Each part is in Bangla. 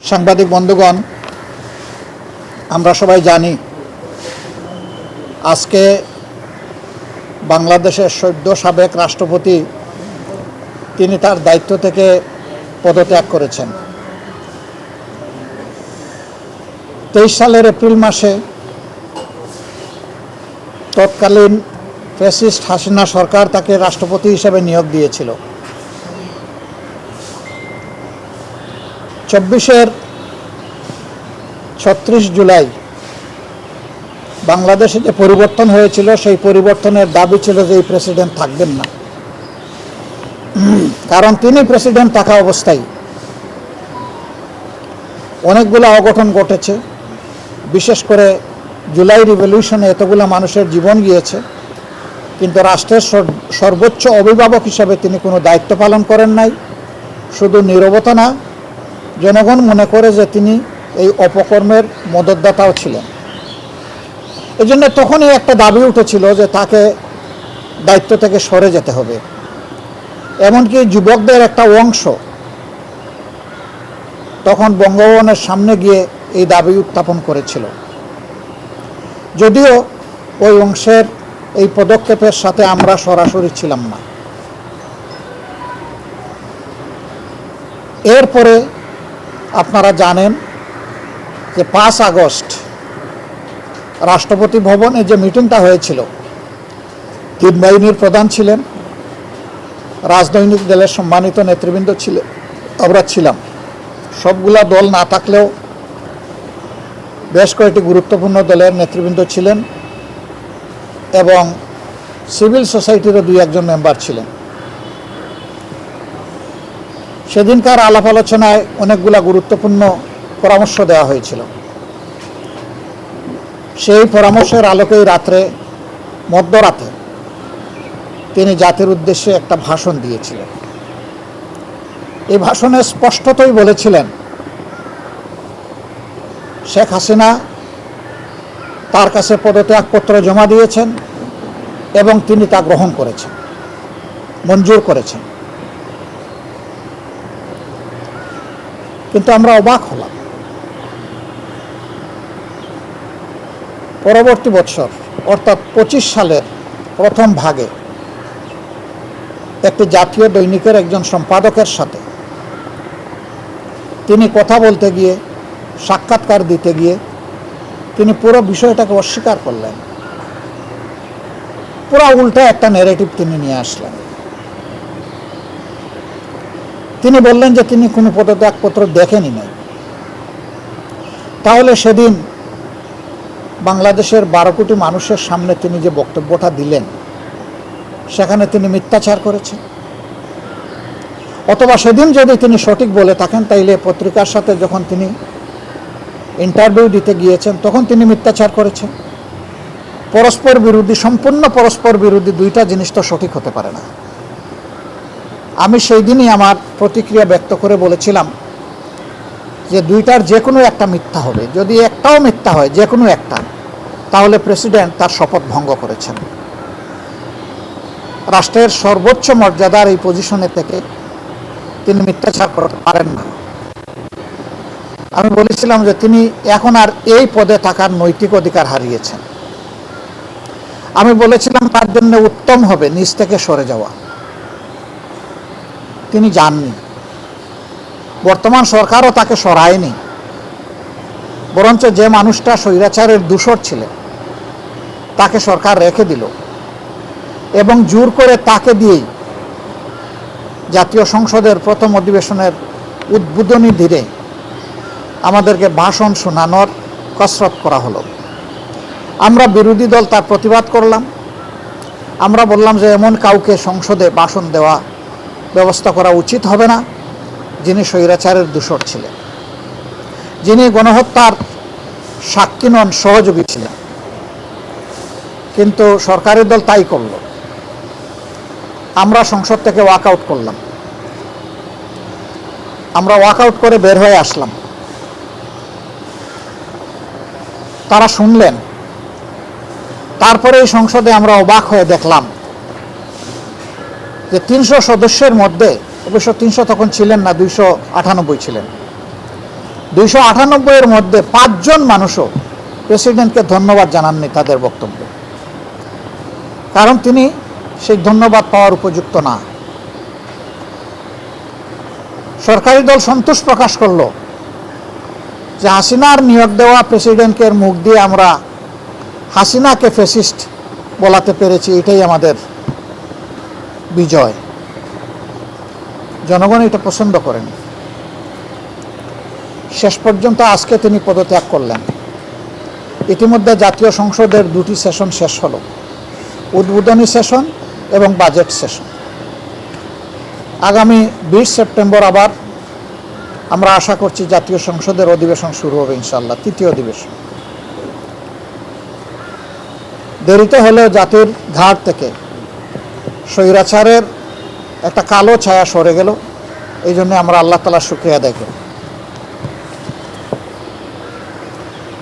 সাংবাদিক বন্ধুগণ, আমরা সবাই জানি আজকে বাংলাদেশের সদ্য সাবেক রাষ্ট্রপতি তিনি তার দায়িত্ব থেকে পদত্যাগ করেছেন। 23 সালের এপ্রিল মাসে তৎকালীন ফ্যাসিস্ট হাসিনা সরকার তাকে রাষ্ট্রপতি হিসেবে নিয়োগ দিয়েছিল। 36 জুলাই বাংলাদেশে যে পরিবর্তন হয়েছিল সেই পরিবর্তনের দাবি ছিল যে এই প্রেসিডেন্ট থাকবেন না, কারণ তিনি প্রেসিডেন্ট থাকা অবস্থায় অনেকগুলো অঘটন ঘটেছে। বিশেষ করে জুলাই রিভলিউশনে এতগুলো মানুষের জীবন গিয়েছে, কিন্তু রাষ্ট্রের সর্বোচ্চ অভিভাবক হিসাবে তিনি কোনো দায়িত্ব পালন করেন নাই। শুধু নীরবতা না, জনগণ মনে করে যে তিনি এই অপকর্মের মদতদাতাও ছিলেন। এই জন্য তখনই একটা দাবি উঠেছিল যে তাকে দায়িত্ব থেকে সরে যেতে হবে। এমনকি যুবকদের একটা অংশ তখন বঙ্গভবনের সামনে গিয়ে এই দাবি উত্থাপন করেছিল। যদিও ওই অংশের এই পদক্ষেপের সাথে আমরা সরাসরি ছিলাম না। এরপরে আপনারা জানেন যে 5 আগস্ট রাষ্ট্রপতি ভবনে যে মিটিংটা হয়েছিল, 3 বাহিনীর প্রধান ছিলেন, রাজনৈতিক দলের সম্মানিত নেতৃবৃন্দ ছিলেন, আমরা ছিলাম। সবগুলা দল না থাকলেও বেশ কয়েকটি গুরুত্বপূর্ণ দলের নেতৃবৃন্দ ছিলেন এবং সিভিল সোসাইটিরও 2-1 মেম্বার ছিলেন। সেদিনকার আলাপ আলোচনায় অনেকগুলা গুরুত্বপূর্ণ পরামর্শ দেওয়া হয়েছিল। সেই পরামর্শের আলোকেই মধ্যরাতে তিনি জাতির উদ্দেশ্যে একটা ভাষণ দিয়েছিলেন। এই ভাষণে স্পষ্টতই বলেছিলেন শেখ হাসিনা তার কাছে পদত্যাগপত্র জমা দিয়েছেন এবং তিনি তা গ্রহণ করেছেন, মঞ্জুর করেছেন। কিন্তু আমরা অবাক হলাম। পরবর্তী বছর অর্থাৎ 25 সালের প্রথম ভাগে একটি জাতীয় দৈনিকের একজন সম্পাদকের সাথে তিনি কথা বলতে গিয়ে, সাক্ষাৎকার দিতে গিয়ে তিনি পুরো বিষয়টাকে অস্বীকার করলেন। পুরো উল্টা একটা ন্যারেটিভ তিনি নিয়ে আসলেন। তিনি বললেন যে তিনি কোনো পদত্যাগপত্র দেখেনি নাই। তাহলে সেদিন বাংলাদেশের 12 কোটি মানুষের সামনে তিনি যে বক্তব্যটা দিলেন সেখানে তিনি মিথ্যাচার করেছেন, অথবা সেদিন যদি তিনি সঠিক বলে থাকেন তাইলে পত্রিকার সাথে যখন তিনি ইন্টারভিউ দিতে গিয়েছেন তখন তিনি মিথ্যাচার করেছেন। পরস্পর বিরোধী, সম্পূর্ণ পরস্পর বিরোধী দুইটা জিনিস তো সঠিক হতে পারে না। আমি সেই দিনই আমার প্রতিক্রিয়া ব্যক্ত করে বলেছিলাম যে দুইটার যে কোনো একটা মিথ্যা হবে। যদি একটাও মিথ্যা হয়, যে কোনো একটা, তাহলে প্রেসিডেন্ট তার শপথ ভঙ্গ করেছেন। রাষ্ট্রের সর্বোচ্চ মর্যাদার এই পজিশনে থেকে তিনি মিথ্যাচার করতে পারেন না। আমি বলেছিলাম যে তিনি এখন আর এই পদে থাকার নৈতিক অধিকার হারিয়েছেন। আমি বলেছিলাম তার জন্য উত্তম হবে নিজ থেকে সরে যাওয়া। তিনি যাননি। বর্তমান সরকারও তাকে সরায়নি, বরঞ্চ যে মানুষটা স্বৈরাচারের দূষর ছিলেন তাকে সরকার রেখে দিল এবং জোর করে তাকে দিয়েই জাতীয় সংসদের প্রথম অধিবেশনের উদ্বোধনী দিনে আমাদেরকে ভাষণ শোনানোর কসরত করা হলো। আমরা বিরোধী দল তার প্রতিবাদ করলাম। আমরা বললাম যে এমন কাউকে সংসদে ভাষণ দেওয়া ব্যবস্থা করা উচিত হবে না যিনি স্বৈরাচারের দূষর ছিলেন, যিনি গণহত্যার সাক্ষী নন, সহযোগী ছিলেন। কিন্তু সরকারি দল তাই করল। আমরা সংসদ থেকে ওয়াকআউট করলাম। আমরা ওয়াকআউট করে বের হয়ে আসলাম। তারা শুনলেন। তারপরে এই সংসদে আমরা অবাক হয়ে দেখলাম যে 300 সদস্যের মধ্যে, অবশ্য 300 তখন ছিলেন না, 298 ছিলেন, 298 এর মধ্যে 5 জন মানুষও প্রেসিডেন্টকে ধন্যবাদ জানাননি তাদের বক্তব্যে, কারণ তিনি সেই ধন্যবাদ পাওয়ার উপযুক্ত না। সরকারি দল সন্তোষ প্রকাশ করল যে হাসিনার নিয়োগ দেওয়া প্রেসিডেন্টকে মুখ দিয়ে আমরা হাসিনাকে ফ্যাসিস্ট বলাতে পেরেছি, এটাই আমাদের বিজয়। জনগণ এটা পছন্দ করেন। শেষ পর্যন্ত আজকে তিনি পদত্যাগ করলেন। ইতিমধ্যে জাতীয় সংসদের 2টি সেশন শেষ হলো, উদ্বোধনী সেশন এবং বাজেট সেশন। আগামী 20 সেপ্টেম্বর আবার আমরা আশা করছি জাতীয় সংসদের অধিবেশন শুরু হবে ইনশাআল্লাহ, 3য় অধিবেশন। দেরিতে হলেও জাতির ঘাট থেকে স্বৈরাচারের একটা কালো ছায়া সরে গেল, এই জন্য আমরা আল্লাহ তাআলার শুকরিয়া আদায় করি।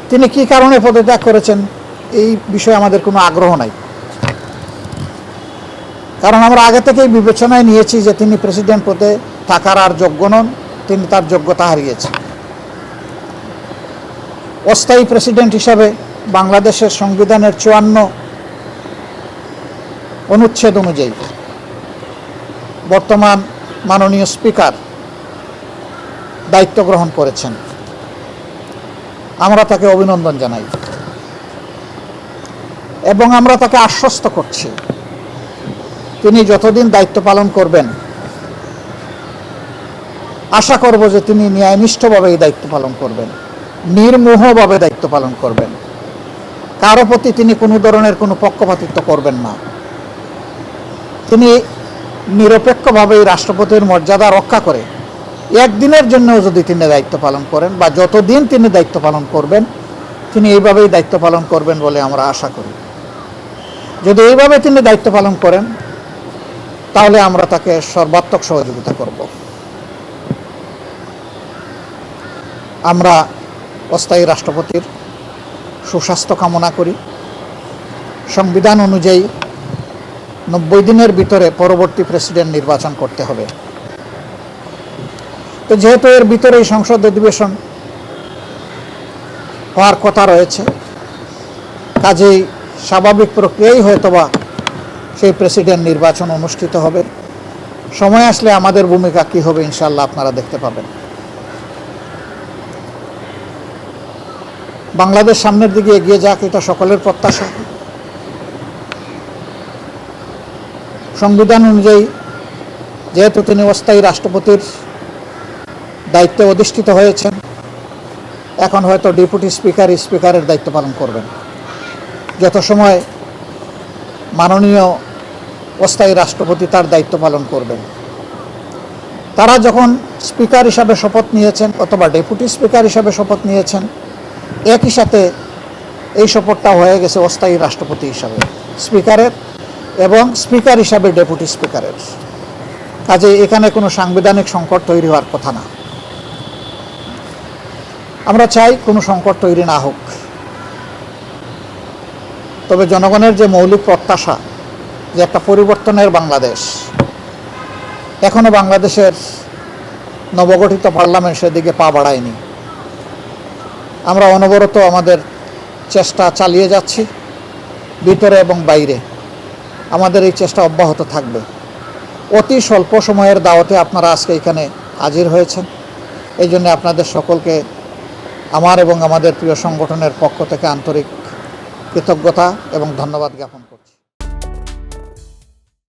তিনি কি কারণে পদত্যাগ করেছেন এই বিষয়ে আমাদের কোনো আগ্রহ নাই, কারণ আমরা আগে থেকেই বিবেচনায় নিয়েছি যে তিনি প্রেসিডেন্ট পদে থাকার আর যোগ্য নন, তিনি তার যোগ্যতা হারিয়েছেন। অস্থায়ী প্রেসিডেন্ট হিসাবে বাংলাদেশের সংবিধানের 54 অনুচ্ছেদ অনুযায়ী বর্তমান মাননীয় স্পিকার দায়িত্ব গ্রহণ করেছেন। আমরা তাকে অভিনন্দন জানাই এবং আমরা তাকে আশ্বস্ত করছি তিনি যতদিন দায়িত্ব পালন করবেন, আশা করব যে তিনি ন্যায়নিষ্ঠভাবে এই দায়িত্ব পালন করবেন, নির্মোহভাবে দায়িত্ব পালন করবেন। কারো প্রতি তিনি কোনো ধরনের কোনো পক্ষপাতিত্ব করবেন না। তিনি নিরপেক্ষভাবে এই রাষ্ট্রপতির মর্যাদা রক্ষা করে একদিনের জন্যও যদি তিনি দায়িত্ব পালন করেন বা যতদিন তিনি দায়িত্ব পালন করবেন, তিনি এইভাবেই দায়িত্ব পালন করবেন বলে আমরা আশা করি। যদি এইভাবে তিনি দায়িত্ব পালন করেন তাহলে আমরা তাকে সর্বাত্মক সহযোগিতা করব। আমরা অস্থায়ী রাষ্ট্রপতির সুস্বাস্থ্য কামনা করি। সংবিধান অনুযায়ী 90 দিনের ভিতরে পরবর্তী প্রেসিডেন্ট নির্বাচন করতে হবে। তো যেহেতু এর ভিতরে এই সংসদ অধিবেশন হওয়ার কথা রয়েছে, কাজেই স্বাভাবিক প্রক্রিয়াই হয়তোবা সেই প্রেসিডেন্ট নির্বাচন অনুষ্ঠিত হবে। সময় আসলে আমাদের ভূমিকা কী হবে ইনশাআল্লাহ আপনারা দেখতে পাবেন। বাংলাদেশ সামনের দিকে এগিয়ে যাক, এটা সকলের প্রত্যাশা। সংবিধান অনুযায়ী যেহেতু তিনি অস্থায়ী রাষ্ট্রপতির দায়িত্বে অধিষ্ঠিত হয়েছেন, এখন হয়তো ডেপুটি স্পিকারের দায়িত্ব পালন করবেন। যত সময় মাননীয় অস্থায়ী রাষ্ট্রপতি তার দায়িত্ব পালন করবেন, তারা যখন স্পিকার হিসাবে শপথ নিয়েছেন অথবা ডেপুটি স্পিকার হিসাবে শপথ নিয়েছেন, একই সাথে এই শপথটা হয়ে গেছে অস্থায়ী রাষ্ট্রপতি হিসাবে স্পিকারের এবং স্পিকার হিসাবে ডেপুটি স্পিকারের। কাজে এখানে কোনো সাংবিধানিক সংকট তৈরি হওয়ার কথা না। আমরা চাই কোনো সংকট তৈরি না হোক, তবে জনগণের যে মৌলিক প্রত্যাশা যে একটা পরিবর্তনের বাংলাদেশ, এখনো বাংলাদেশের নবগঠিত পার্লামেন্ট সেদিকে পা বাড়ায়নি। আমরা অনবরত আমাদের চেষ্টা চালিয়ে যাচ্ছি, ভিতরে এবং বাইরে আমাদের এই চেষ্টা অব্যাহত থাকবে। অতি স্বল্প সময়ের দাওয়াতে আপনারা আজকে এখানে হাজির হয়েছেন, এই জন্য আপনাদের সকলকে আমার এবং আমাদের প্রিয় সংগঠনের পক্ষ থেকে আন্তরিক কৃতজ্ঞতা এবং ধন্যবাদ জ্ঞাপন করছি।